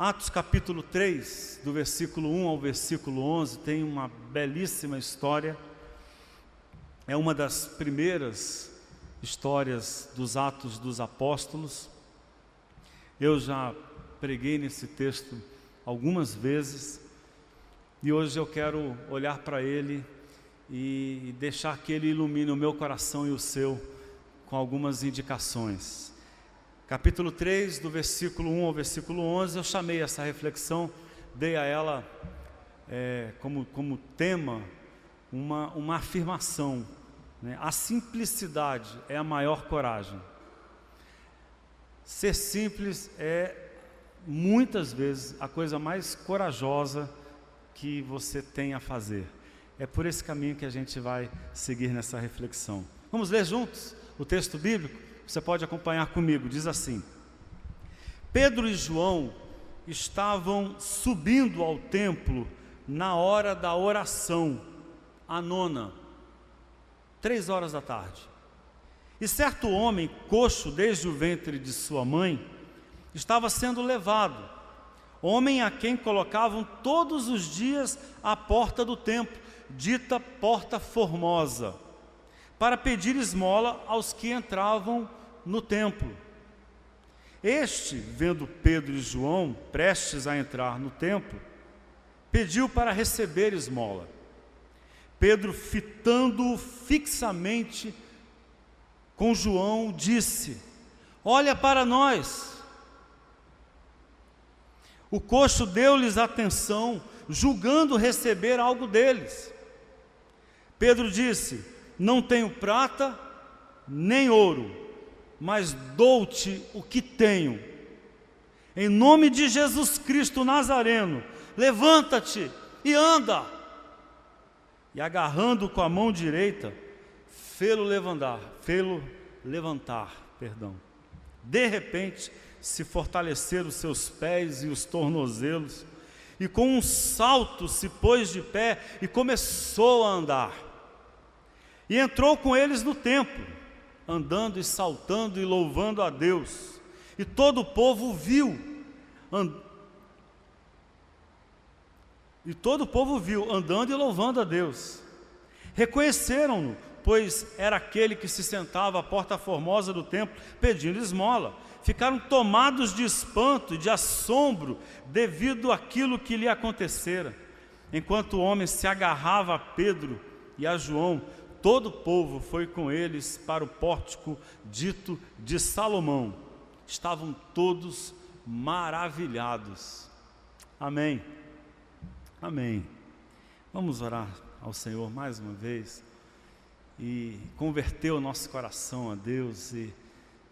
Atos capítulo 3, do versículo 1 ao versículo 11, tem uma belíssima história. É uma das primeiras histórias dos Atos dos Apóstolos. Eu já preguei nesse texto algumas vezes, e hoje eu quero olhar para ele e deixar que ele ilumine o meu coração e o seu com algumas indicações. Capítulo 3, do versículo 1 ao versículo 11, eu chamei essa reflexão, dei a ela como tema uma afirmação, né? A simplicidade é a maior coragem. Ser simples é, muitas vezes, a coisa mais corajosa que você tem a fazer. É por esse caminho que a gente vai seguir nessa reflexão. Vamos ler juntos o texto bíblico? Você pode acompanhar comigo, diz assim: Pedro e João estavam subindo ao templo na hora da oração, a nona, 3 horas da tarde. E certo homem, coxo desde o ventre de sua mãe, estava sendo levado, homem a quem colocavam todos os dias à porta do templo, dita Porta Formosa, para pedir esmola aos que entravam no templo. Este, vendo Pedro e João prestes a entrar no templo, pediu para receber esmola. Pedro, fitando-o fixamente com João, disse: olha para nós. O coxo deu-lhes atenção, julgando receber algo deles. Pedro disse: não tenho prata nem ouro, mas dou-te o que tenho. Em nome de Jesus Cristo Nazareno, levanta-te e anda. E agarrando com a mão direita, fê-lo levantar. De repente, se fortaleceram os seus pés e os tornozelos, e com um salto se pôs de pé e começou a andar. E entrou com eles no templo, andando e saltando e louvando a Deus. E todo o povo viu, andando e louvando a Deus. Reconheceram-no, pois era aquele que se sentava à porta formosa do templo, pedindo esmola. Ficaram tomados de espanto e de assombro, devido àquilo que lhe acontecera. Enquanto o homem se agarrava a Pedro e a João, todo o povo foi com eles para o pórtico dito de Salomão. Estavam todos maravilhados. Amém. Amém. Vamos orar ao Senhor mais uma vez e converter o nosso coração a Deus e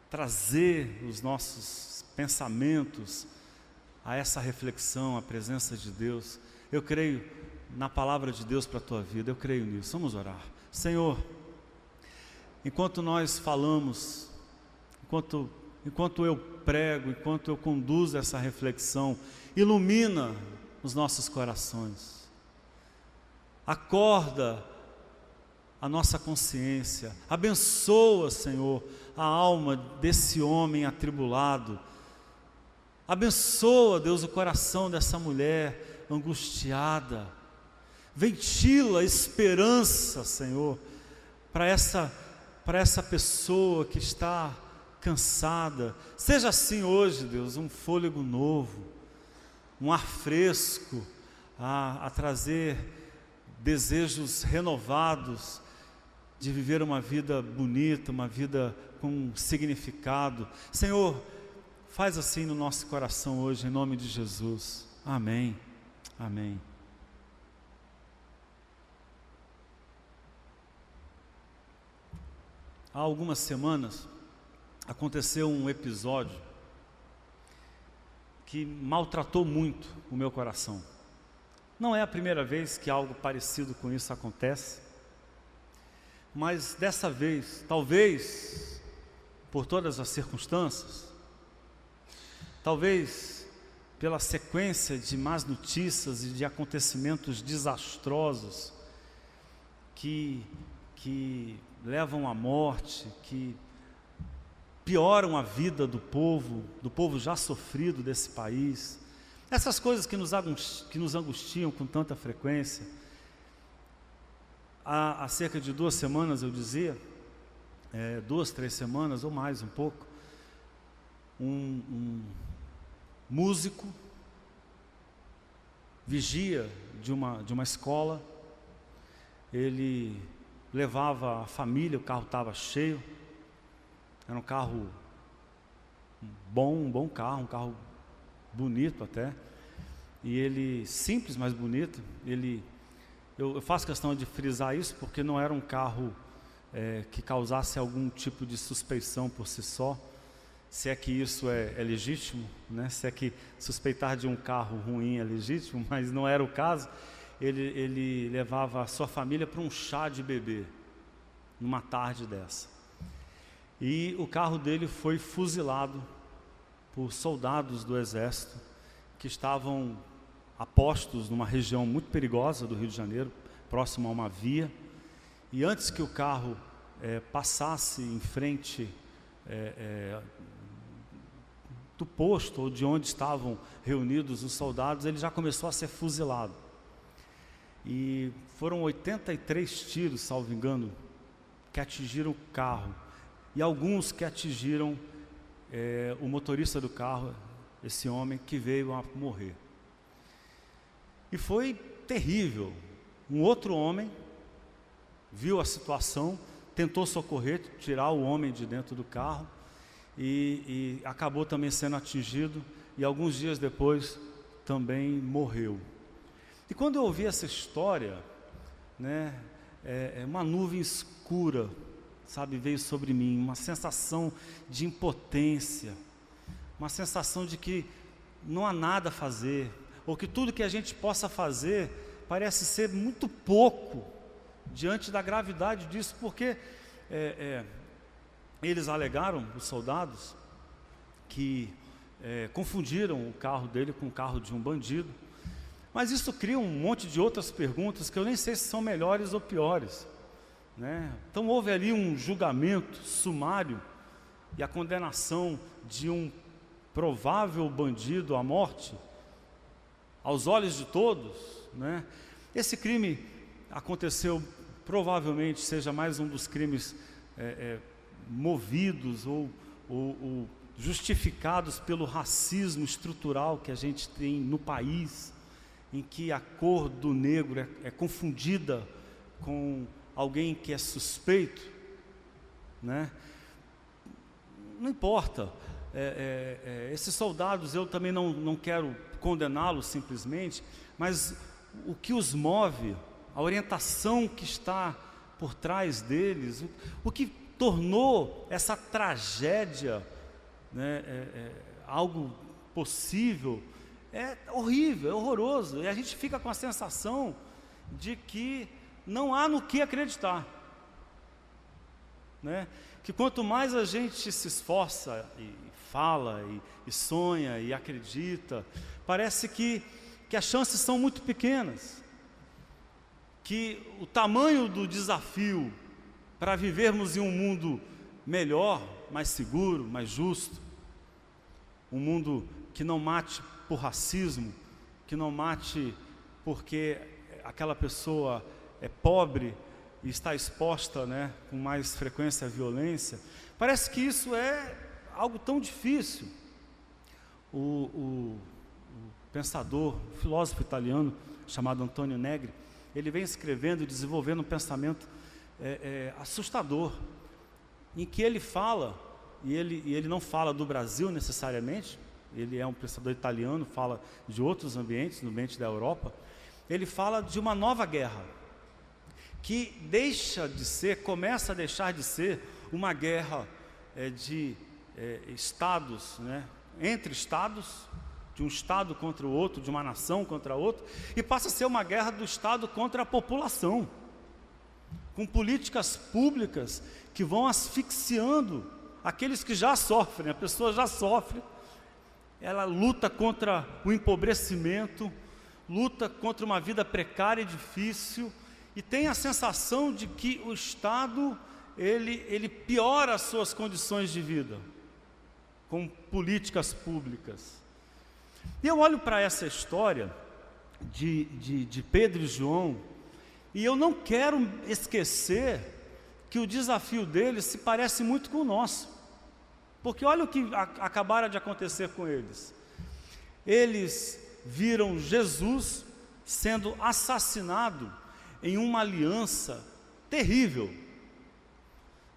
trazer os nossos pensamentos a essa reflexão, à presença de Deus. Eu creio na palavra de Deus para a tua vida, eu creio nisso. Vamos orar. Senhor, enquanto nós falamos, enquanto eu prego, enquanto eu conduzo essa reflexão, ilumina os nossos corações, acorda a nossa consciência, abençoa, Senhor, a alma desse homem atribulado, abençoa, Deus, o coração dessa mulher angustiada, ventila esperança, Senhor, para essa pessoa que está cansada. Seja assim hoje, Deus, um fôlego novo, um ar fresco, a trazer desejos renovados de viver uma vida bonita, uma vida com significado. Senhor, faz assim no nosso coração hoje, em nome de Jesus. Amém. Amém. Há algumas semanas aconteceu um episódio que maltratou muito o meu coração. Não é a primeira vez que algo parecido com isso acontece, mas dessa vez, talvez por todas as circunstâncias, talvez pela sequência de más notícias e de acontecimentos desastrosos que levam à morte, que pioram a vida do povo já sofrido desse país, Essas coisas que nos angustiam com tanta frequência. Há cerca de 2 semanas, eu dizia, 2, 3 semanas ou mais um pouco, um músico, vigia de uma escola, ele levava a família, o carro estava cheio, era um carro bom, um bom carro, um carro bonito até, e ele, simples, mas bonito, eu faço questão de frisar isso, porque não era um carro que causasse algum tipo de suspeição por si só, se é que isso é legítimo, né? Se é que suspeitar de um carro ruim é legítimo, mas não era o caso. Ele levava a sua família para um chá de bebê, numa tarde dessa. E o carro dele foi fuzilado por soldados do exército, que estavam apostos numa região muito perigosa do Rio de Janeiro, próximo a uma via. E antes que o carro passasse em frente do posto, ou de onde estavam reunidos os soldados, ele já começou a ser fuzilado. E foram 83 tiros, salvo engano, que atingiram o carro, e alguns que atingiram o motorista do carro, esse homem que veio a morrer. E foi terrível. Um outro homem viu a situação, tentou socorrer, tirar o homem de dentro do carro, e acabou também sendo atingido, e alguns dias depois também morreu. E quando eu ouvi essa história, né, uma nuvem escura, sabe, veio sobre mim, uma sensação de impotência, uma sensação de que não há nada a fazer, ou que tudo que a gente possa fazer parece ser muito pouco diante da gravidade disso, porque eles alegaram, os soldados, que confundiram o carro dele com o carro de um bandido, mas isso cria um monte de outras perguntas que eu nem sei se são melhores ou piores, né? Então houve ali um julgamento sumário e a condenação de um provável bandido à morte, aos olhos de todos, né? Esse crime aconteceu, provavelmente seja mais um dos crimes movidos ou justificados pelo racismo estrutural que a gente tem no país, em que a cor do negro é confundida com alguém que é suspeito, né? Não importa. Esses soldados, eu também não quero condená-los simplesmente, mas o que os move, a orientação que está por trás deles, o que tornou essa tragédia, né, algo possível, é horrível, é horroroso, e a gente fica com a sensação de que não há no que acreditar, né? Que quanto mais a gente se esforça e fala e sonha e acredita, parece que as chances são muito pequenas, que o tamanho do desafio para vivermos em um mundo melhor, mais seguro, mais justo, um mundo que não mate por racismo, que não mate porque aquela pessoa é pobre e está exposta, né, com mais frequência à violência, parece que isso é algo tão difícil. O pensador, o filósofo italiano chamado Antonio Negri, ele vem escrevendo e desenvolvendo um pensamento assustador, em que ele fala, e ele não fala do Brasil necessariamente, ele é um pensador italiano, fala de outros ambientes, no ambiente da Europa. Ele fala de uma nova guerra, que começa a deixar de ser uma guerra de estados, né, entre estados, de um estado contra o outro, de uma nação contra a outra, e passa a ser uma guerra do estado contra a população, com políticas públicas que vão asfixiando aqueles que já sofrem. A pessoa já sofre, ela luta contra o empobrecimento, luta contra uma vida precária e difícil, e tem a sensação de que o Estado, ele piora as suas condições de vida, com políticas públicas. E eu olho para essa história de Pedro e João, e eu não quero esquecer que o desafio deles se parece muito com o nosso. Porque olha o que acabaram de acontecer com eles. Eles viram Jesus sendo assassinado em uma aliança terrível.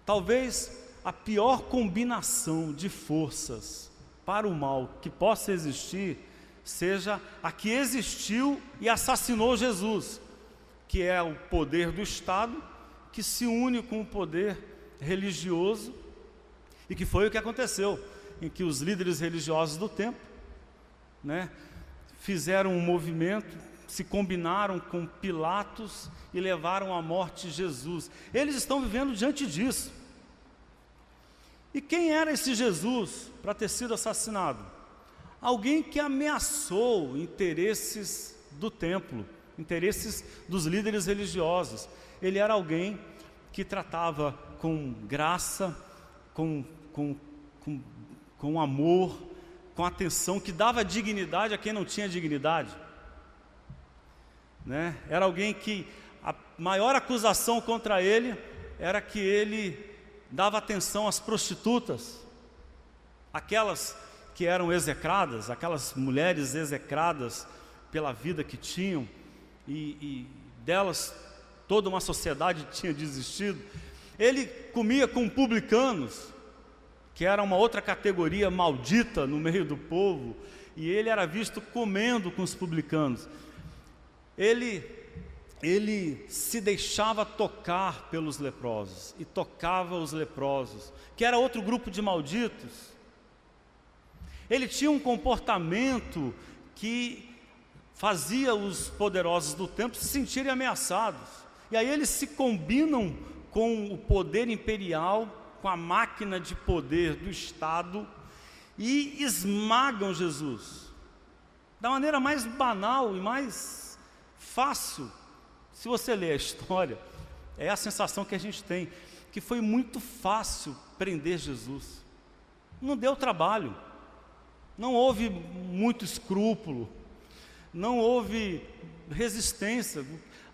Talvez a pior combinação de forças para o mal que possa existir seja a que existiu e assassinou Jesus, que é o poder do Estado que se une com o poder religioso, e que foi o que aconteceu, em que os líderes religiosos do tempo, fizeram um movimento, se combinaram com Pilatos e levaram à morte Jesus. Eles estão vivendo diante disso. E quem era esse Jesus para ter sido assassinado? Alguém que ameaçou interesses do templo, interesses dos líderes religiosos. Ele era alguém que tratava com graça, com amor, com atenção, que dava dignidade a quem não tinha dignidade. Era alguém que a maior acusação contra ele era que ele dava atenção às prostitutas, aquelas que eram execradas, aquelas mulheres execradas pela vida que tinham, e delas toda uma sociedade tinha desistido. Ele comia com publicanos, que era uma outra categoria maldita no meio do povo, e ele era visto comendo com os publicanos. Ele se deixava tocar pelos leprosos, e tocava os leprosos, que era outro grupo de malditos. Ele tinha um comportamento que fazia os poderosos do tempo se sentirem ameaçados, e aí eles se combinam com o poder imperial, com a máquina de poder do Estado, e esmagam Jesus, da maneira mais banal e mais fácil. Se você ler a história, é a sensação que a gente tem, que foi muito fácil prender Jesus. Não deu trabalho, não houve muito escrúpulo, não houve resistência.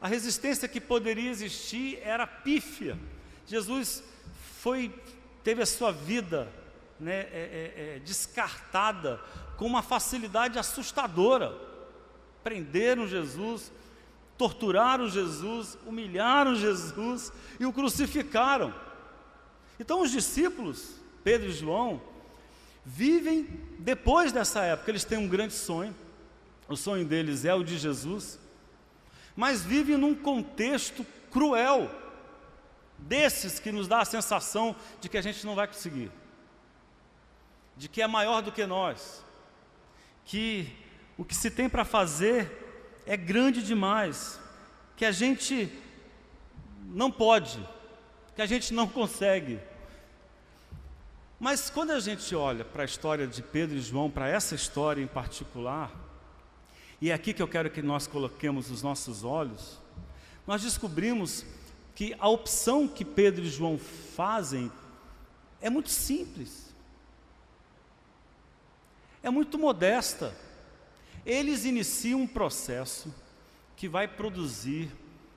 A resistência que poderia existir era pífia. Jesus teve a sua vida descartada com uma facilidade assustadora. Prenderam Jesus, torturaram Jesus, humilharam Jesus e o crucificaram. Então os discípulos, Pedro e João, vivem depois dessa época. Eles têm um grande sonho, o sonho deles é o de Jesus, mas vivem num contexto cruel, desses que nos dá a sensação de que a gente não vai conseguir, de que é maior do que nós, que o que se tem para fazer é grande demais, que a gente não pode, que a gente não consegue. Mas quando a gente olha para a história de Pedro e João, para essa história em particular, e é aqui que eu quero que nós coloquemos os nossos olhos, nós descobrimos que a opção que Pedro e João fazem é muito simples, é muito modesta. Eles iniciam um processo que vai produzir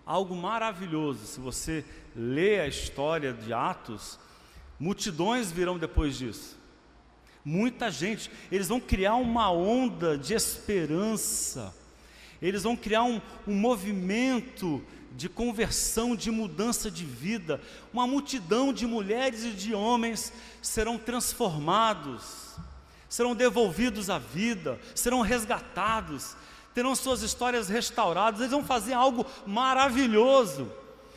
algo maravilhoso. Se você lê a história de Atos, multidões virão depois disso, muita gente. Eles vão criar uma onda de esperança, eles vão criar um movimento de conversão, de mudança de vida. Uma multidão de mulheres e de homens serão transformados, serão devolvidos à vida, serão resgatados, terão suas histórias restauradas. Eles vão fazer algo maravilhoso,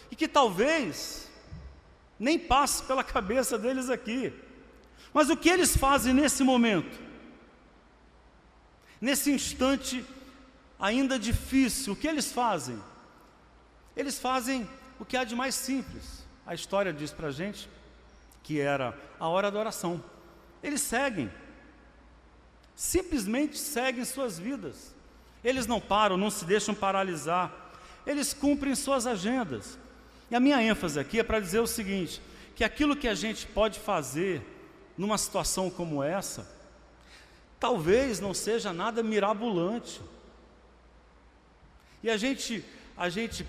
e que talvez nem passe pela cabeça deles aqui. Mas o que eles fazem nesse momento? Nesse instante ainda difícil, o que eles fazem? Eles fazem o que há de mais simples. A história diz para a gente que era a hora da oração. Eles seguem, simplesmente seguem suas vidas. Eles não param, não se deixam paralisar, eles cumprem suas agendas. E a minha ênfase aqui é para dizer o seguinte, que aquilo que a gente pode fazer numa situação como essa, talvez não seja nada mirabolante. E a gente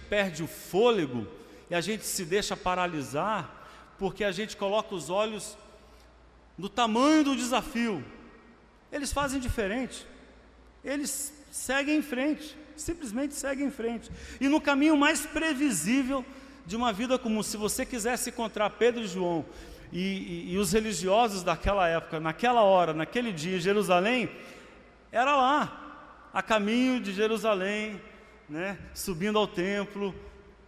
perde o fôlego e a gente se deixa paralisar porque a gente coloca os olhos no tamanho do desafio. Eles fazem diferente. Eles seguem em frente, simplesmente seguem em frente. E no caminho mais previsível de uma vida comum, se você quisesse encontrar Pedro e João e os religiosos daquela época, naquela hora, naquele dia em Jerusalém, era lá, a caminho de Jerusalém, né, subindo ao templo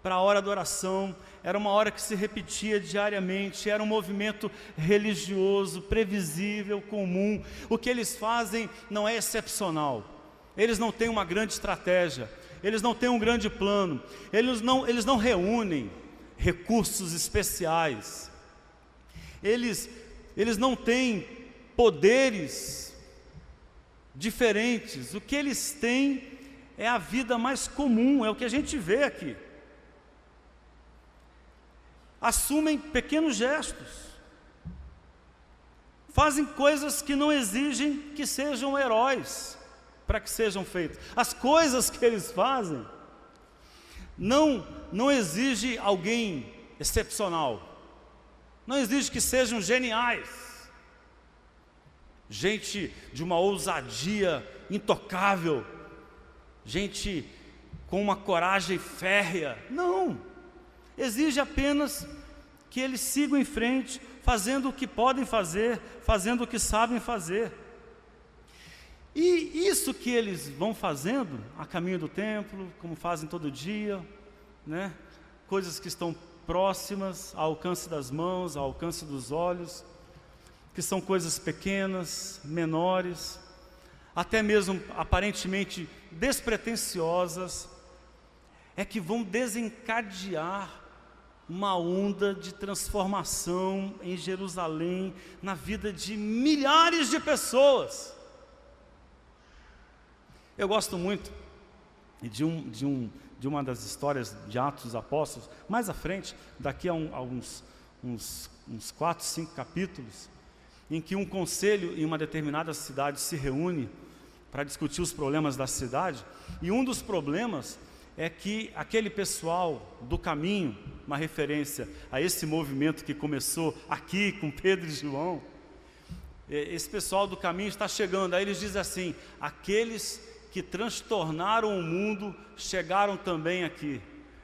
para a hora da oração. Era uma hora que se repetia diariamente, era um movimento religioso, previsível, comum. O que eles fazem não é excepcional, eles não têm uma grande estratégia, eles não têm um grande plano, eles não reúnem recursos especiais, eles não têm poderes diferentes. O que eles têm é a vida mais comum, é o que a gente vê aqui. Assumem pequenos gestos, fazem coisas que não exigem que sejam heróis para que sejam feitas. As coisas que eles fazem não exige alguém excepcional, não exige que sejam geniais, gente de uma ousadia intocável, gente com uma coragem férrea. Não, exige apenas que eles sigam em frente, fazendo o que podem fazer, fazendo o que sabem fazer. E isso que eles vão fazendo a caminho do templo, como fazem todo dia, né? Coisas que estão próximas, ao alcance das mãos, ao alcance dos olhos, que são coisas pequenas, menores, até mesmo aparentemente despretensiosas, é que vão desencadear uma onda de transformação em Jerusalém, na vida de milhares de pessoas. Eu gosto muito de uma das histórias de Atos dos Apóstolos, mais à frente, daqui a uns 4, 5 capítulos, em que um conselho em uma determinada cidade se reúne para discutir os problemas da cidade, e um dos problemas é que aquele pessoal do caminho, uma referência a esse movimento que começou aqui com Pedro e João, esse pessoal do caminho está chegando, aí eles dizem assim: aqueles que transtornaram o mundo chegaram também aqui.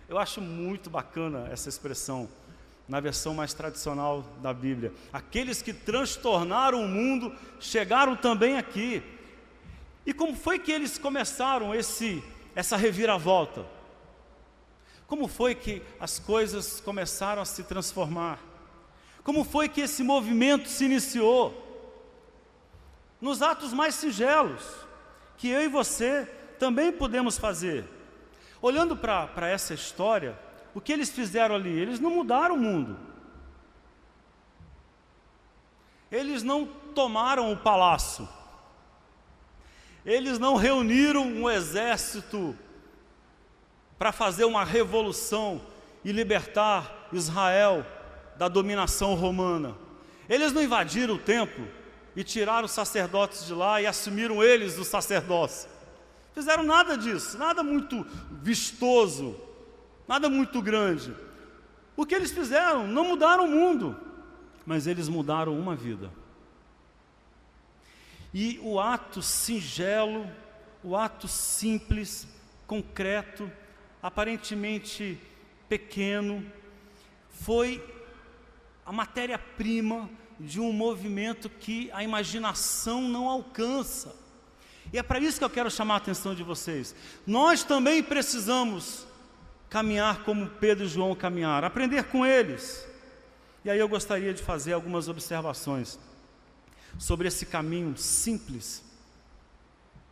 Eu acho muito bacana essa expressão, na versão mais tradicional da Bíblia. Aqueles que transtornaram o mundo chegaram também aqui. E como foi que eles começaram essa reviravolta? Como foi que as coisas começaram a se transformar? Como foi que esse movimento se iniciou? Nos atos mais singelos, que eu e você também podemos fazer. Olhando para essa história, o que eles fizeram ali? Eles não mudaram o mundo. Eles não tomaram o palácio. Eles não reuniram um exército para fazer uma revolução e libertar Israel da dominação romana. Eles não invadiram o templo e tiraram os sacerdotes de lá e assumiram eles o sacerdócio. Fizeram nada disso, nada muito vistoso, nada muito grande. O que eles fizeram? Não mudaram o mundo, mas eles mudaram uma vida. E o ato singelo, o ato simples, concreto, aparentemente pequeno, foi a matéria-prima de um movimento que a imaginação não alcança. E é para isso que eu quero chamar a atenção de vocês. Nós também precisamos caminhar como Pedro e João caminharam, aprender com eles. E aí eu gostaria de fazer algumas observações sobre esse caminho simples,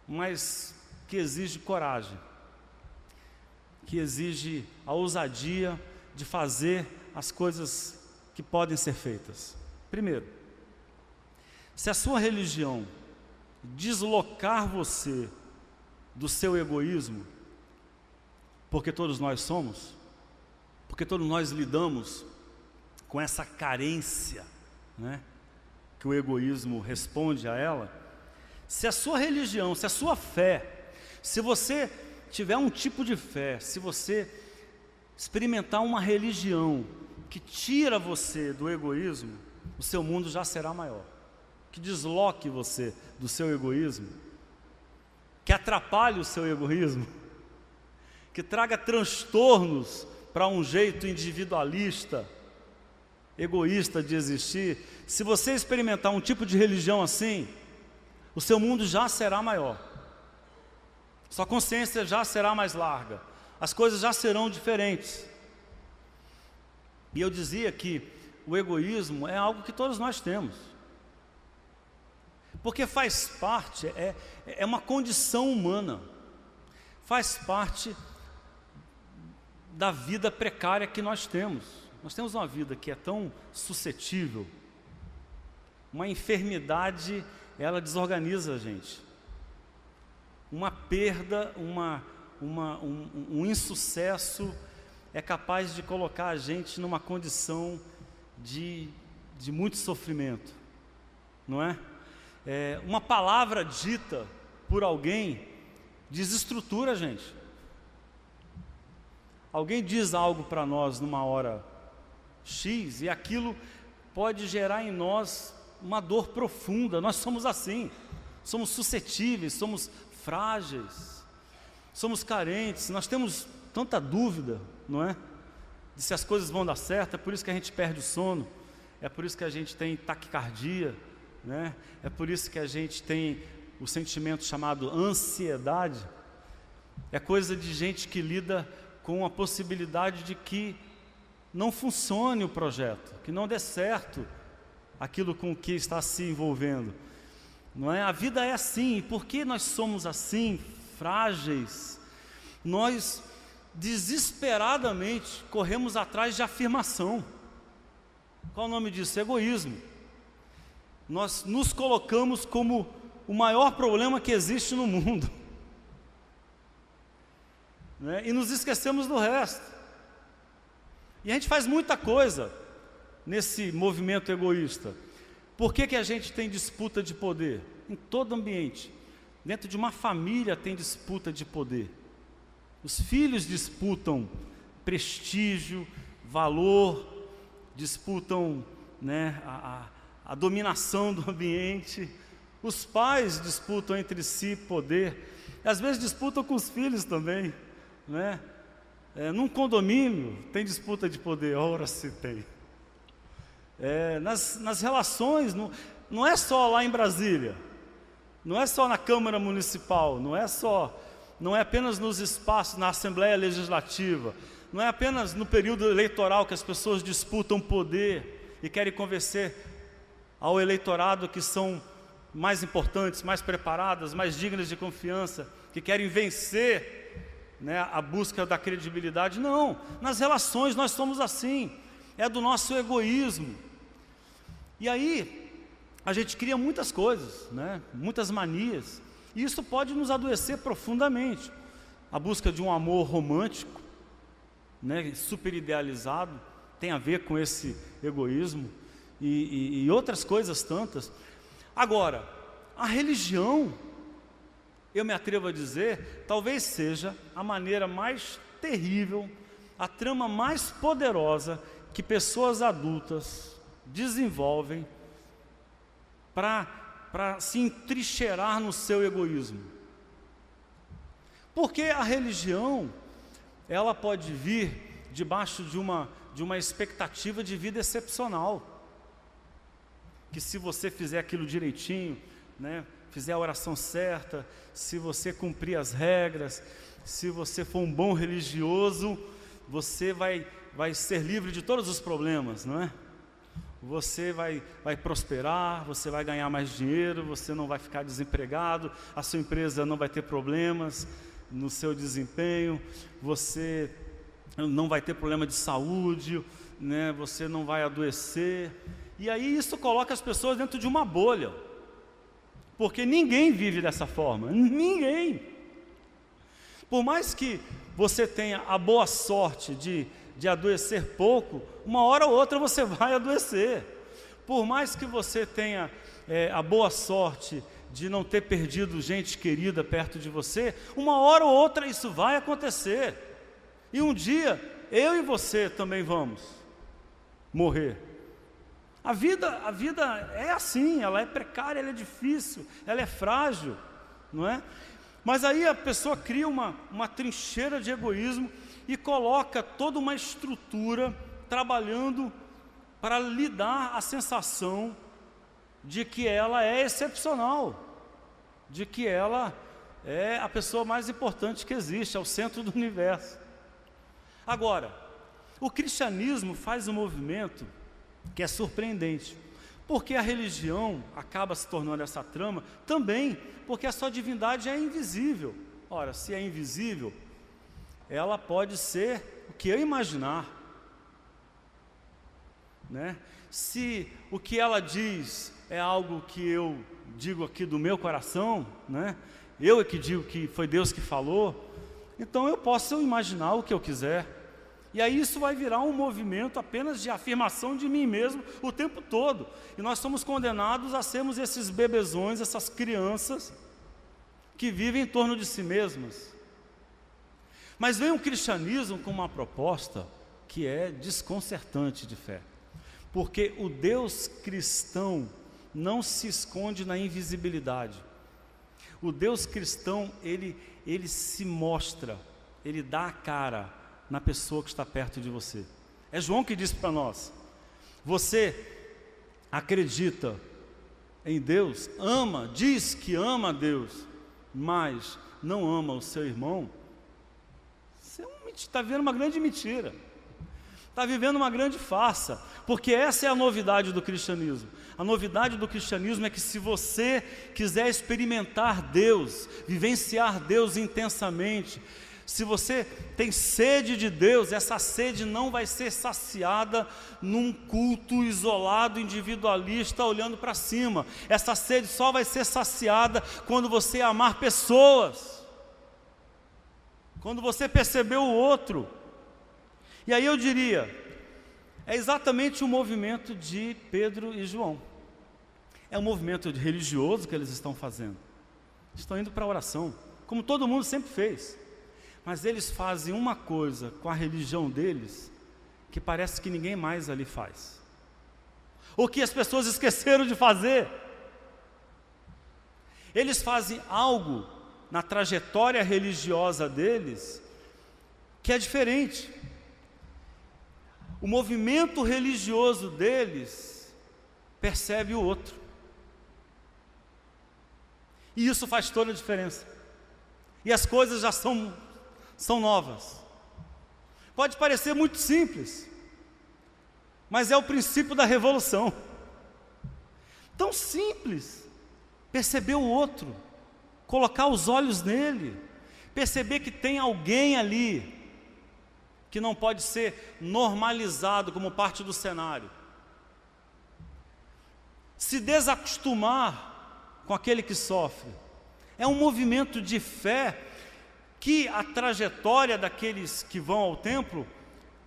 mas que exige coragem, que exige a ousadia de fazer as coisas que podem ser feitas. Primeiro, se a sua religião deslocar você do seu egoísmo, porque todos nós somos, porque todos nós lidamos com essa carência, né, que o egoísmo responde a ela. Se a sua religião, se a sua fé, se você tiver um tipo de fé, se você experimentar uma religião que tira você do egoísmo, o seu mundo já será maior. Que desloque você do seu egoísmo, que atrapalhe o seu egoísmo, que traga transtornos para um jeito individualista, egoísta de existir. Se você experimentar um tipo de religião assim, o seu mundo já será maior, sua consciência já será mais larga, as coisas já serão diferentes. E eu dizia que o egoísmo é algo que todos nós temos, porque faz parte, é uma condição humana, faz parte da vida precária que nós temos. Nós temos uma vida que é tão suscetível, uma enfermidade, ela desorganiza a gente, uma perda, um insucesso é capaz de colocar a gente numa condição de muito sofrimento, não é? Uma palavra dita por alguém desestrutura a gente. Alguém diz algo para nós numa hora X e aquilo pode gerar em nós uma dor profunda. Nós somos assim, somos suscetíveis, somos frágeis, somos carentes, nós temos tanta dúvida, não é? De se as coisas vão dar certo. É por isso que a gente perde o sono, é por isso que a gente tem taquicardia, né? É por isso que a gente tem o sentimento chamado ansiedade. É coisa de gente que lida com a possibilidade de que não funcione o projeto, que não dê certo aquilo com que está se envolvendo, não é? A vida é assim, e porque nós somos assim, frágeis, nós desesperadamente corremos atrás de afirmação. Qual o nome disso? Egoísmo. Nós nos colocamos como o maior problema que existe no mundo, né? E nos esquecemos do resto. E a gente faz muita coisa nesse movimento egoísta. Por que a gente tem disputa de poder? Em todo ambiente. Dentro de uma família tem disputa de poder. Os filhos disputam prestígio, valor, disputam, né, a dominação do ambiente. Os pais disputam entre si poder. Às vezes disputam com os filhos também, né? Num condomínio tem disputa de poder, ora se tem. Nas relações, não é só lá em Brasília, não é só na Câmara Municipal, não é apenas nos espaços, na Assembleia Legislativa, não é apenas no período eleitoral que as pessoas disputam poder e querem convencer ao eleitorado que são mais importantes, mais preparadas, mais dignas de confiança, que querem vencer, né, a busca da credibilidade. Não, nas relações nós somos assim, é do nosso egoísmo. E aí a gente cria muitas coisas, né, muitas manias, e isso pode nos adoecer profundamente. A busca de um amor romântico, né, super idealizado, tem a ver com esse egoísmo e outras coisas tantas. Agora, a religião, eu me atrevo a dizer, talvez seja a maneira mais terrível, a trama mais poderosa que pessoas adultas desenvolvem para se entrincheirar no seu egoísmo. Porque a religião, ela pode vir debaixo de uma expectativa de vida excepcional, que se você fizer aquilo direitinho, né, fizer a oração certa, se você cumprir as regras, se você for um bom religioso, você vai ser livre de todos os problemas, não é? Você vai prosperar, você vai ganhar mais dinheiro, você não vai ficar desempregado, a sua empresa não vai ter problemas no seu desempenho, você não vai ter problema de saúde, né? Você não vai adoecer. E aí isso coloca as pessoas dentro de uma bolha, porque ninguém vive dessa forma, ninguém. Por mais que você tenha a boa sorte de adoecer pouco, uma hora ou outra você vai adoecer. Por mais que você tenha a boa sorte de não ter perdido gente querida perto de você, uma hora ou outra isso vai acontecer. E um dia, eu e você também vamos morrer. A vida é assim, ela é precária, ela é difícil, ela é frágil, não é? Mas aí a pessoa cria uma trincheira de egoísmo e coloca toda uma estrutura trabalhando para lhe dar a sensação de que ela é excepcional, de que ela é a pessoa mais importante que existe, é o centro do universo. Agora, o cristianismo faz um movimento que é surpreendente, porque a religião acaba se tornando essa trama também, porque a sua divindade é invisível. Ora, se é invisível, ela pode ser o que eu imaginar, né? Se o que ela diz é algo que eu digo aqui do meu coração, né? Eu é que digo que foi Deus que falou, então eu posso imaginar o que eu quiser. E aí isso vai virar um movimento apenas de afirmação de mim mesmo o tempo todo. E nós somos condenados a sermos esses bebezões, essas crianças que vivem em torno de si mesmas. Mas vem o cristianismo com uma proposta que é desconcertante de fé. Porque o Deus cristão não se esconde na invisibilidade. O Deus cristão, ele se mostra, ele dá a cara na pessoa que está perto de você. É João que diz para nós: você acredita em Deus, ama, diz que ama a Deus, mas não ama o seu irmão, você está vivendo uma grande mentira, está vivendo uma grande farsa, porque essa é a novidade do cristianismo. A novidade do cristianismo é que se você quiser experimentar Deus, vivenciar Deus intensamente, se você tem sede de Deus, essa sede não vai ser saciada num culto isolado, individualista, olhando para cima. Essa sede só vai ser saciada quando você amar pessoas, quando você perceber o outro. E aí eu diria, é exatamente o movimento de Pedro e João. É um movimento religioso que eles estão fazendo. Estão indo para a oração, como todo mundo sempre fez. Mas eles fazem uma coisa com a religião deles que parece que ninguém mais ali faz, ou que as pessoas esqueceram de fazer. Eles fazem algo na trajetória religiosa deles que é diferente. O movimento religioso deles percebe o outro, e isso faz toda a diferença. E as coisas já são novas. Pode parecer muito simples, mas é o princípio da revolução. Tão simples, perceber o outro, colocar os olhos nele, perceber que tem alguém ali que não pode ser normalizado como parte do cenário. Se desacostumar com aquele que sofre. É um movimento de fé que a trajetória daqueles que vão ao templo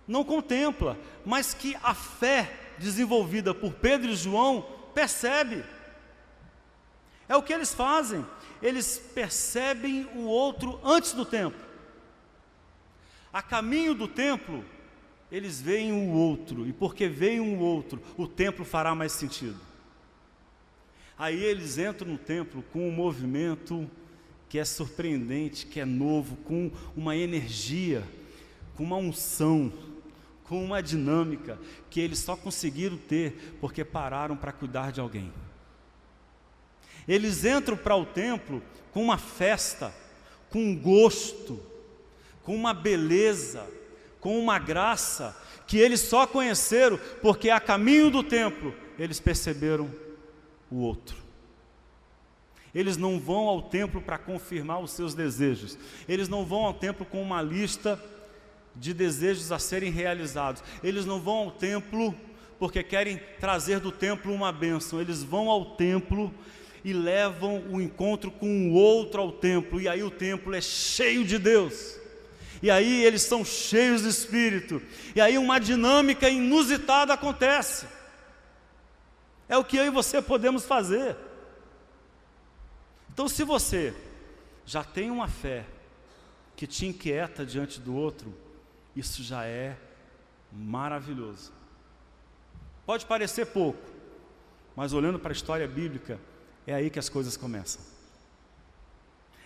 não contempla, mas que a fé desenvolvida por Pedro e João percebe. É o que eles fazem, eles percebem o outro antes do templo. A caminho do templo, eles veem o outro, e porque veem o outro, o templo fará mais sentido. Aí eles entram no templo com um movimento que é surpreendente, que é novo, com uma energia, com uma unção, com uma dinâmica que eles só conseguiram ter porque pararam para cuidar de alguém. Eles entram para o templo com uma festa, com um gosto, com uma beleza, com uma graça que eles só conheceram porque a caminho do templo eles perceberam o outro. Eles não vão ao templo para confirmar os seus desejos. Eles não vão ao templo com uma lista de desejos a serem realizados. Eles não vão ao templo porque querem trazer do templo uma bênção. Eles vão ao templo e levam o encontro com o outro ao templo. E aí o templo é cheio de Deus. E aí eles são cheios de Espírito. E aí uma dinâmica inusitada acontece. É o que eu e você podemos fazer. Então, se você já tem uma fé que te inquieta diante do outro, isso já é maravilhoso. Pode parecer pouco, mas olhando para a história bíblica, é aí que as coisas começam.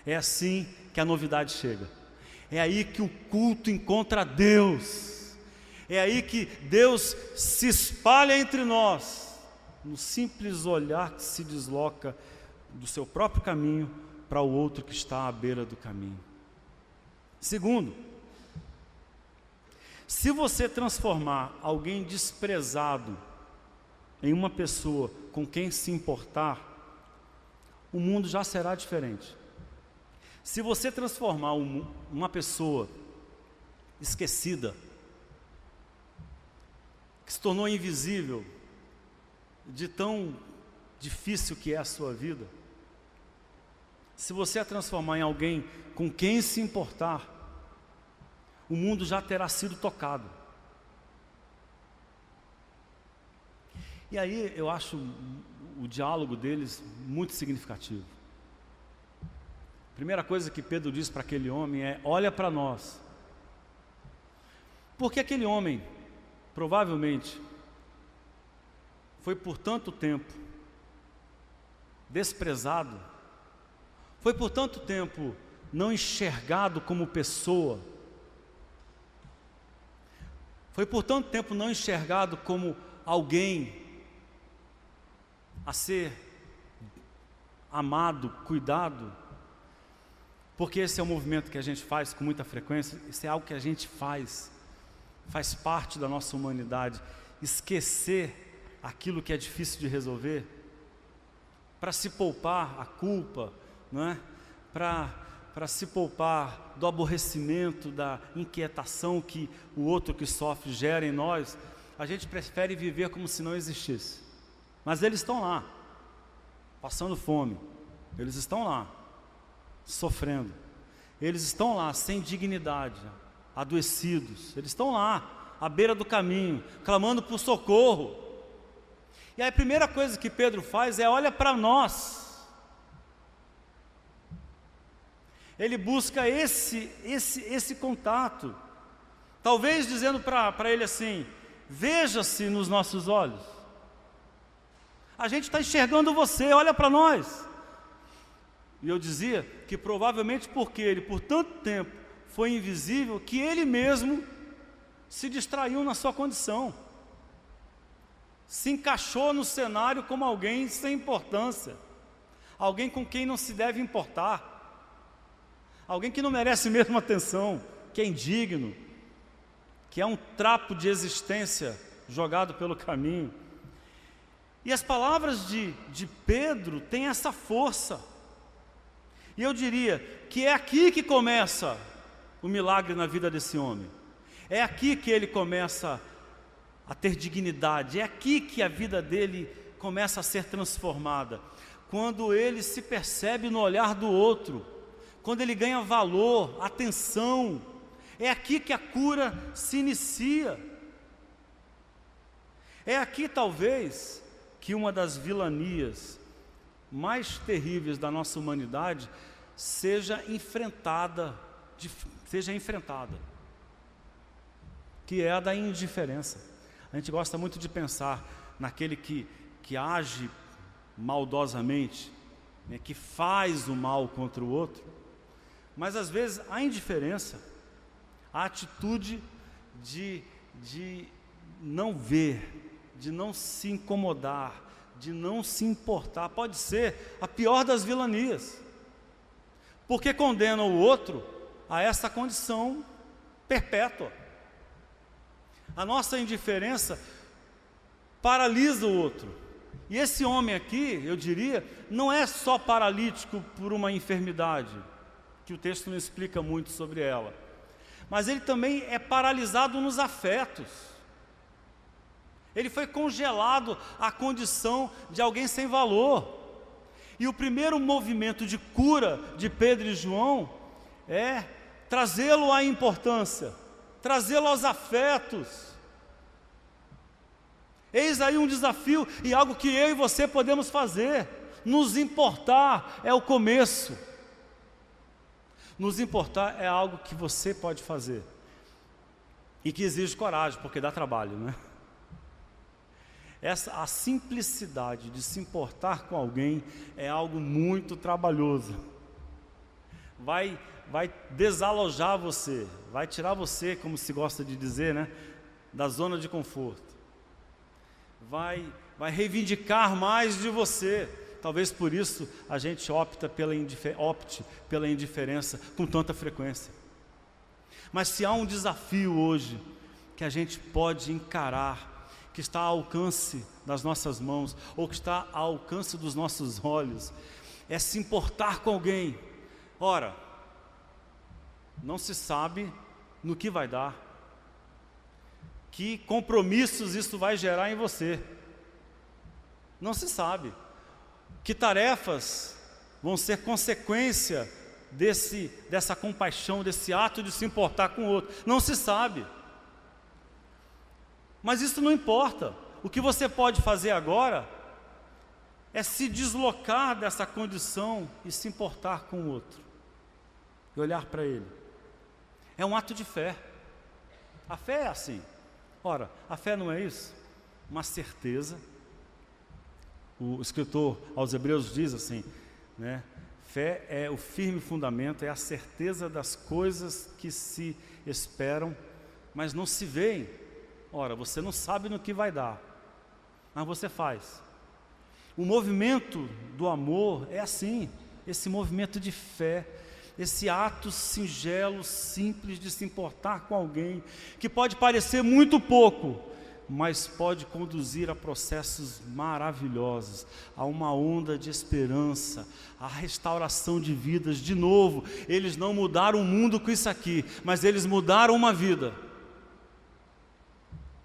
É assim que a novidade chega. É aí que o culto encontra Deus. É aí que Deus se espalha entre nós, no simples olhar que se desloca do seu próprio caminho para o outro que está à beira do caminho. Segundo, se você transformar alguém desprezado em uma pessoa com quem se importar, o mundo já será diferente. Se você transformar uma pessoa esquecida, que se tornou invisível, de tão difícil que é a sua vida, se você a transformar em alguém com quem se importar, o mundo já terá sido tocado. E aí eu acho o diálogo deles muito significativo. A primeira coisa que Pedro diz para aquele homem é: olha para nós. Porque aquele homem, provavelmente, foi por tanto tempo desprezado, foi por tanto tempo não enxergado como pessoa, foi por tanto tempo não enxergado como alguém a ser amado, cuidado, porque esse é um movimento que a gente faz com muita frequência, isso é algo que a gente faz parte da nossa humanidade, esquecer aquilo que é difícil de resolver, para se poupar a culpa, não é? Para se poupar do aborrecimento, da inquietação que o outro que sofre gera em nós, a gente prefere viver como se não existisse. Mas eles estão lá, passando fome, eles estão lá, sofrendo, eles estão lá sem dignidade, adoecidos, eles estão lá, à beira do caminho, clamando por socorro. E aí a primeira coisa que Pedro faz é: olha para nós. Ele busca esse contato, talvez dizendo para ele assim: veja-se nos nossos olhos, a gente está enxergando você, olha para nós. E eu dizia que provavelmente porque ele por tanto tempo foi invisível, que ele mesmo se distraiu na sua condição, se encaixou no cenário como alguém sem importância, alguém com quem não se deve importar, alguém que não merece mesmo atenção, que é indigno, que é um trapo de existência jogado pelo caminho. E as palavras de Pedro têm essa força. E eu diria que é aqui que começa o milagre na vida desse homem. É aqui que ele começa a ter dignidade. É aqui que a vida dele começa a ser transformada. Quando ele se percebe no olhar do outro, quando ele ganha valor, atenção. É aqui que a cura se inicia. É aqui talvez que uma das vilanias mais terríveis da nossa humanidade seja enfrentada, que é a da indiferença. A gente gosta muito de pensar naquele que age maldosamente, né, que faz o mal contra o outro, mas às vezes a indiferença, a atitude de não ver, de não se incomodar, de não se importar, pode ser a pior das vilanias, porque condena o outro a essa condição perpétua. A nossa indiferença paralisa o outro. E esse homem aqui, eu diria, não é só paralítico por uma enfermidade, que o texto não explica muito sobre ela, mas ele também é paralisado nos afetos. Ele foi congelado à condição de alguém sem valor. E o primeiro movimento de cura de Pedro e João é trazê-lo à importância, trazê-lo aos afetos. Eis aí um desafio e algo que eu e você podemos fazer. Nos importar é o começo. Nos importar é algo que você pode fazer e que exige coragem, porque dá trabalho, né? A simplicidade de se importar com alguém é algo muito trabalhoso. Vai desalojar você, vai tirar você, como se gosta de dizer, né, da zona de conforto. Vai reivindicar mais de você. Talvez por isso a gente opte pela indiferença com tanta frequência. Mas se há um desafio hoje que a gente pode encarar, que está ao alcance das nossas mãos, ou que está ao alcance dos nossos olhos, é se importar com alguém. Ora, não se sabe no que vai dar, que compromissos isso vai gerar em você. Não se sabe. Que tarefas vão ser consequência dessa compaixão, desse ato de se importar com o outro. Não se sabe. Mas isso não importa. O que você pode fazer agora é se deslocar dessa condição e se importar com o outro. E olhar para ele. É um ato de fé. A fé é assim. Ora, a fé não é isso? Uma certeza. O escritor aos Hebreus diz assim, né? Fé é o firme fundamento, é a certeza das coisas que se esperam, mas não se veem. Ora, você não sabe no que vai dar, mas você faz. O movimento do amor é assim, esse movimento de fé, esse ato singelo, simples de se importar com alguém, que pode parecer muito pouco, mas pode conduzir a processos maravilhosos, a uma onda de esperança, a restauração de vidas. De novo, eles não mudaram o mundo com isso aqui, mas eles mudaram uma vida.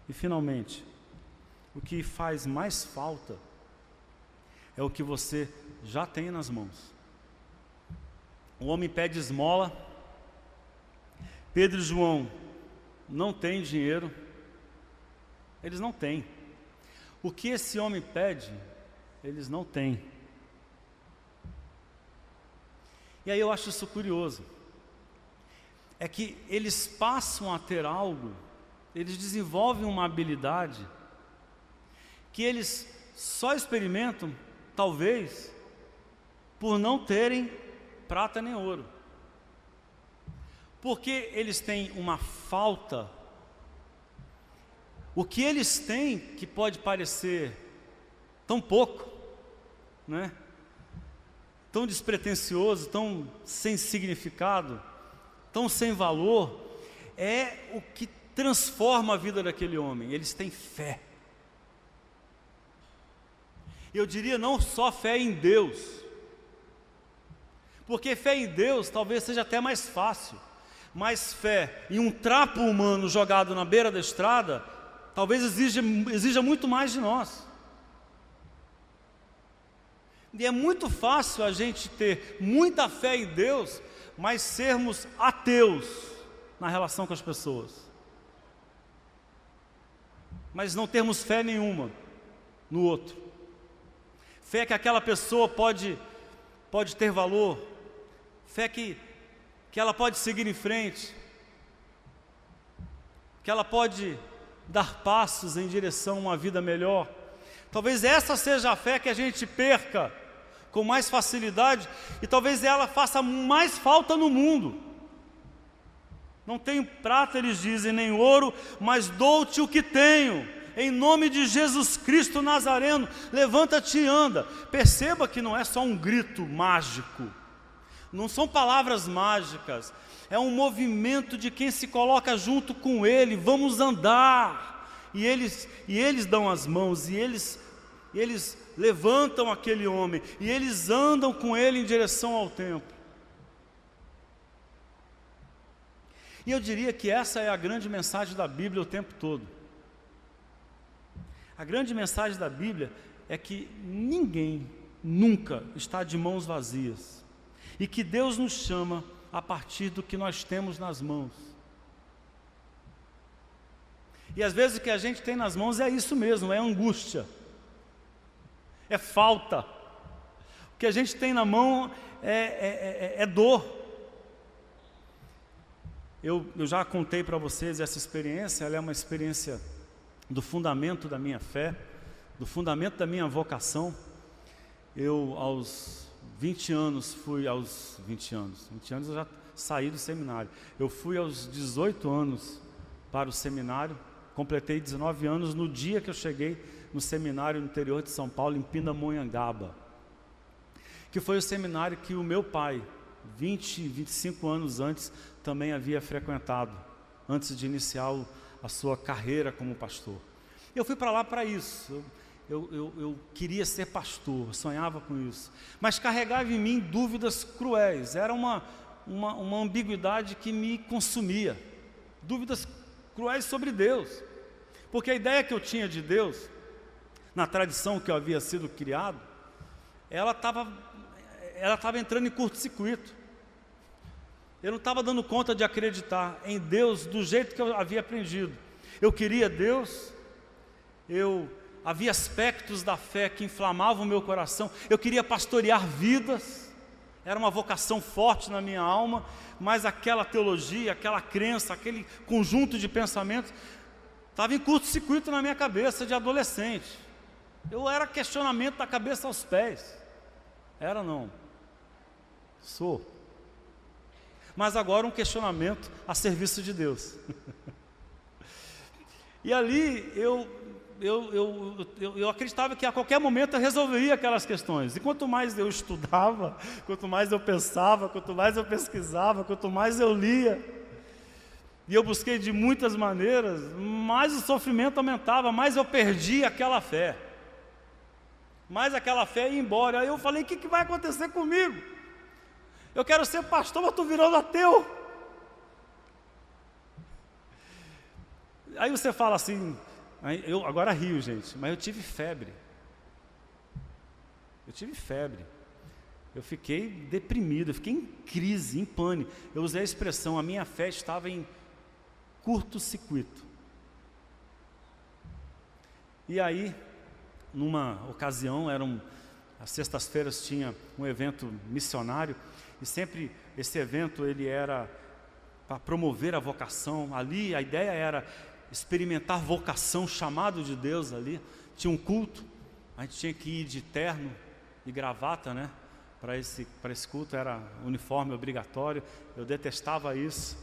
E finalmente, o que faz mais falta é o que você já tem nas mãos. O homem pede esmola, Pedro e João não têm dinheiro, eles não têm. O que esse homem pede, eles não têm. E aí eu acho isso curioso. É que eles passam a ter algo, eles desenvolvem uma habilidade que eles só experimentam, talvez, por não terem prata nem ouro. Porque eles têm uma falta. O que eles têm, que pode parecer tão pouco, né? Tão despretensioso, tão sem significado, tão sem valor, é o que transforma a vida daquele homem. Eles têm fé. Eu diria não só fé em Deus, porque fé em Deus talvez seja até mais fácil, mas fé em um trapo humano jogado na beira da estrada, talvez exija muito mais de nós. E é muito fácil a gente ter muita fé em Deus, mas sermos ateus na relação com as pessoas. Mas não termos fé nenhuma no outro. Fé que aquela pessoa pode ter valor. Fé que ela pode seguir em frente. Que ela pode dar passos em direção a uma vida melhor. Talvez essa seja a fé que a gente perca com mais facilidade, e talvez ela faça mais falta no mundo. Não tenho prata, eles dizem, nem ouro, mas dou-te o que tenho. Em nome de Jesus Cristo Nazareno, levanta-te e anda. Perceba que não é só um grito mágico, não são palavras mágicas, é um movimento de quem se coloca junto com Ele. Vamos andar. E eles dão as mãos, e eles levantam aquele homem, e eles andam com ele em direção ao templo. E eu diria que essa é a grande mensagem da Bíblia o tempo todo. A grande mensagem da Bíblia é que ninguém nunca está de mãos vazias, e que Deus nos chama a partir do que nós temos nas mãos. E às vezes o que a gente tem nas mãos é isso mesmo, é angústia, é falta. O que a gente tem na mão é dor. Eu já contei para vocês essa experiência, ela é uma experiência do fundamento da minha fé, do fundamento da minha vocação. Eu, aos 20 anos, aos 20 anos eu já saí do seminário. Eu fui aos 18 anos para o seminário, completei 19 anos no dia que eu cheguei no seminário no interior de São Paulo, em Pindamonhangaba, que foi o seminário que o meu pai, 25 anos antes, também havia frequentado, antes de iniciar a sua carreira como pastor. Eu fui para lá para isso, eu queria ser pastor, sonhava com isso, mas carregava em mim dúvidas cruéis, era uma ambiguidade que me consumia, dúvidas cruéis sobre Deus, porque a ideia que eu tinha de Deus, na tradição que eu havia sido criado, ela estava entrando em curto-circuito. Eu não estava dando conta de acreditar em Deus do jeito que eu havia aprendido. Eu queria Deus, havia aspectos da fé que inflamavam o meu coração, eu queria pastorear vidas, era uma vocação forte na minha alma, mas aquela teologia, aquela crença, aquele conjunto de pensamentos, estava em curto-circuito na minha cabeça de adolescente. Eu era questionamento da cabeça aos pés. Era não? Sou. Mas agora um questionamento a serviço de Deus. E ali eu acreditava que a qualquer momento eu resolveria aquelas questões. E quanto mais eu estudava, quanto mais eu pensava, quanto mais eu pesquisava, quanto mais eu lia, e eu busquei de muitas maneiras, mais o sofrimento aumentava, mais eu perdi aquela fé. Mais aquela fé ia embora. Aí eu falei, o que vai acontecer comigo? Eu quero ser pastor, mas estou virando ateu. Aí você fala assim, eu agora rio, gente, mas eu tive febre. Eu fiquei deprimido, eu fiquei em crise, em pânico. Eu usei a expressão, a minha fé estava em curto-circuito. E aí, numa ocasião, as sextas-feiras tinha um evento missionário, e sempre esse evento ele era para promover a vocação. Ali a ideia era experimentar vocação, chamado de Deus ali. Tinha um culto, a gente tinha que ir de terno e gravata, né? Para esse culto era uniforme obrigatório. Eu detestava isso,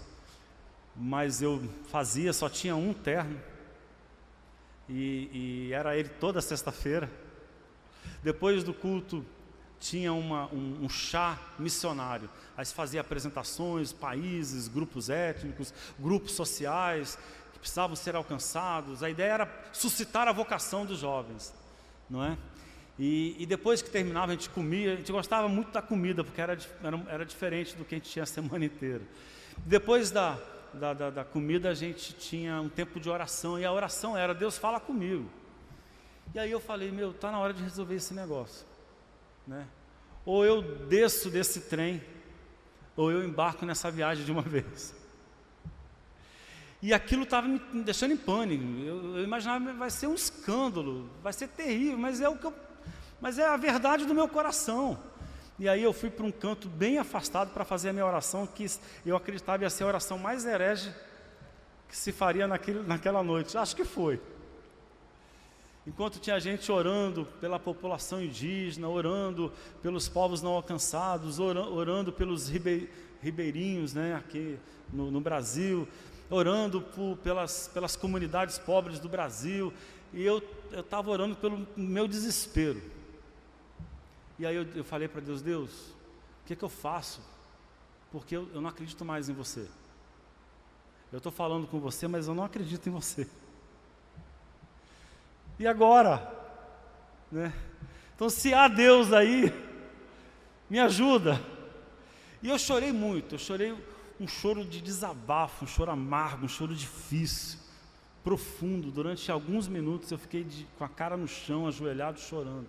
mas eu fazia, só tinha um terno, e era ele toda sexta-feira. Depois do culto tinha um chá missionário. Aí se fazia apresentações, países, grupos étnicos, grupos sociais que precisavam ser alcançados. A ideia era suscitar a vocação dos jovens, não é? E depois que terminava, a gente comia. A gente gostava muito da comida, porque era diferente do que a gente tinha a semana inteira. Depois da comida, a gente tinha um tempo de oração, e a oração era, Deus fala comigo. E aí eu falei, está na hora de resolver esse negócio, né? Ou eu desço desse trem, ou eu embarco nessa viagem de uma vez. E aquilo estava me deixando em pânico. Eu imaginava, vai ser um escândalo, vai ser terrível, mas é a verdade do meu coração. E aí eu fui para um canto bem afastado para fazer a minha oração, que eu acreditava ia ser a oração mais herege que se faria naquela noite. Acho que foi. Enquanto tinha gente orando pela população indígena, orando pelos povos não alcançados, orando pelos ribeirinhos, né, aqui no Brasil, orando pelas comunidades pobres do Brasil, e eu estava orando pelo meu desespero. E aí eu falei para Deus, Deus, o que eu faço? Porque eu não acredito mais em você. Eu estou falando com você, mas eu não acredito em você. E agora? Né? Então, se há Deus aí, me ajuda. E eu chorei muito, eu chorei um choro de desabafo, um choro amargo, um choro difícil, profundo. Durante alguns minutos eu fiquei com a cara no chão, ajoelhado, chorando.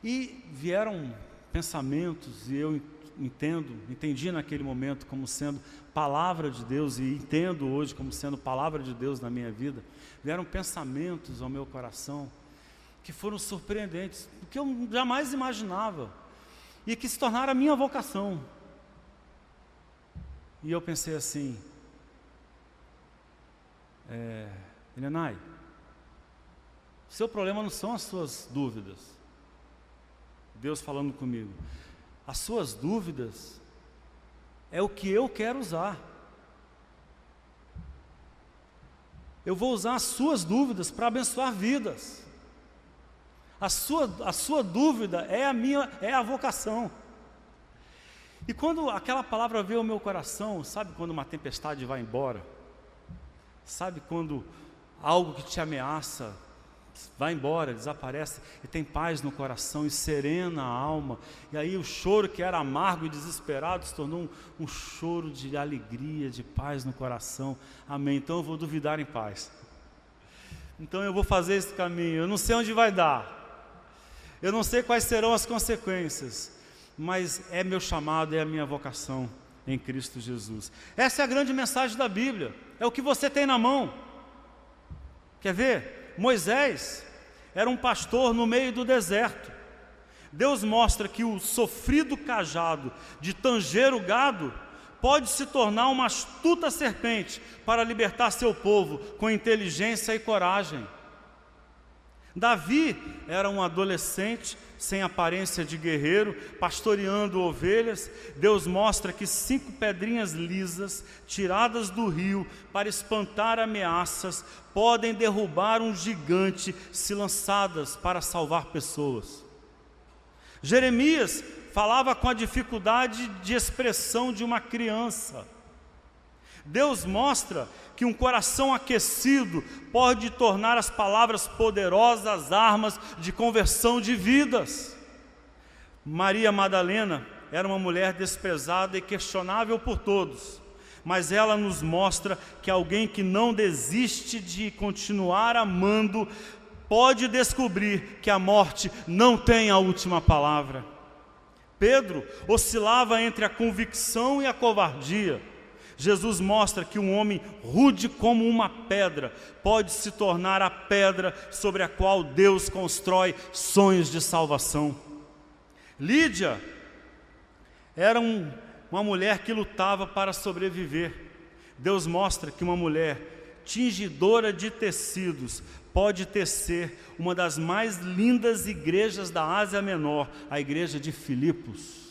E vieram pensamentos, e eu entendi naquele momento como sendo palavra de Deus, e entendo hoje como sendo palavra de Deus na minha vida. Vieram pensamentos ao meu coração que foram surpreendentes, que eu jamais imaginava, e que se tornaram a minha vocação. E eu pensei assim, Elenay, seu problema não são as suas dúvidas. Deus falando comigo, as suas dúvidas é o que eu quero usar. Eu vou usar as suas dúvidas para abençoar vidas. A sua dúvida é a vocação. E quando aquela palavra veio ao meu coração, sabe quando uma tempestade vai embora? Sabe quando algo que te ameaça vai embora, desaparece, e tem paz no coração e serena a alma, e aí o choro que era amargo e desesperado se tornou um choro de alegria, de paz no coração. Amém. Então eu vou duvidar em paz. Então eu vou fazer esse caminho. Eu não sei onde vai dar, eu não sei quais serão as consequências, mas é meu chamado, é a minha vocação em Cristo Jesus. Essa é a grande mensagem da Bíblia, é o que você tem na mão. Quer ver? Moisés era um pastor no meio do deserto. Deus mostra que o sofrido cajado de tanger o gado pode se tornar uma astuta serpente para libertar seu povo com inteligência e coragem. Davi era um adolescente sem aparência de guerreiro, pastoreando ovelhas. Deus mostra que 5 pedrinhas lisas, tiradas do rio para espantar ameaças, podem derrubar um gigante se lançadas para salvar pessoas. Jeremias falava com a dificuldade de expressão de uma criança. Deus mostra que um coração aquecido pode tornar as palavras poderosas armas de conversão de vidas. Maria Madalena era uma mulher desprezada e questionável por todos, mas ela nos mostra que alguém que não desiste de continuar amando pode descobrir que a morte não tem a última palavra. Pedro oscilava entre a convicção e a covardia. Jesus mostra que um homem rude como uma pedra pode se tornar a pedra sobre a qual Deus constrói sonhos de salvação. Lídia era uma mulher que lutava para sobreviver. Deus mostra que uma mulher tingidora de tecidos pode tecer uma das mais lindas igrejas da Ásia Menor, a igreja de Filipos.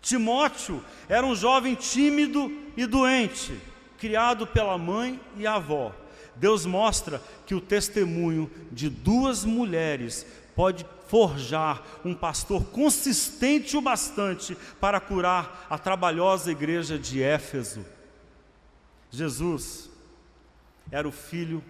Timóteo era um jovem tímido e doente, criado pela mãe e a avó. Deus mostra que o testemunho de 2 mulheres pode forjar um pastor consistente o bastante para curar a trabalhosa igreja de Éfeso. Jesus era o filho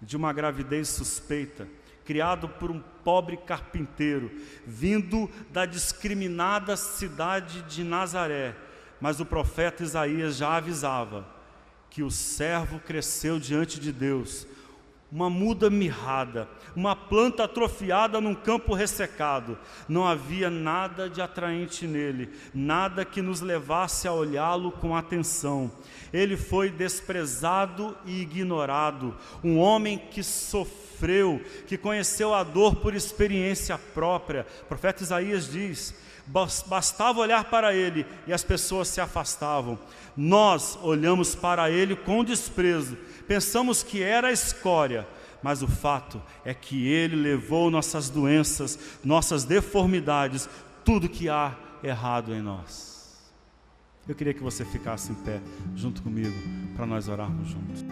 de uma gravidez suspeita, criado por um pobre carpinteiro, vindo da discriminada cidade de Nazaré. Mas o profeta Isaías já avisava que o servo cresceu diante de Deus, uma muda mirrada, uma planta atrofiada num campo ressecado. Não havia nada de atraente nele, nada que nos levasse a olhá-lo com atenção. Ele foi desprezado e ignorado, um homem que sofreu, que conheceu a dor por experiência própria. O profeta Isaías diz: bastava olhar para ele e as pessoas se afastavam. Nós olhamos para ele com desprezo, pensamos que era escória, mas o fato é que ele levou nossas doenças, nossas deformidades, tudo que há errado em nós. Eu queria que você ficasse em pé junto comigo para nós orarmos juntos.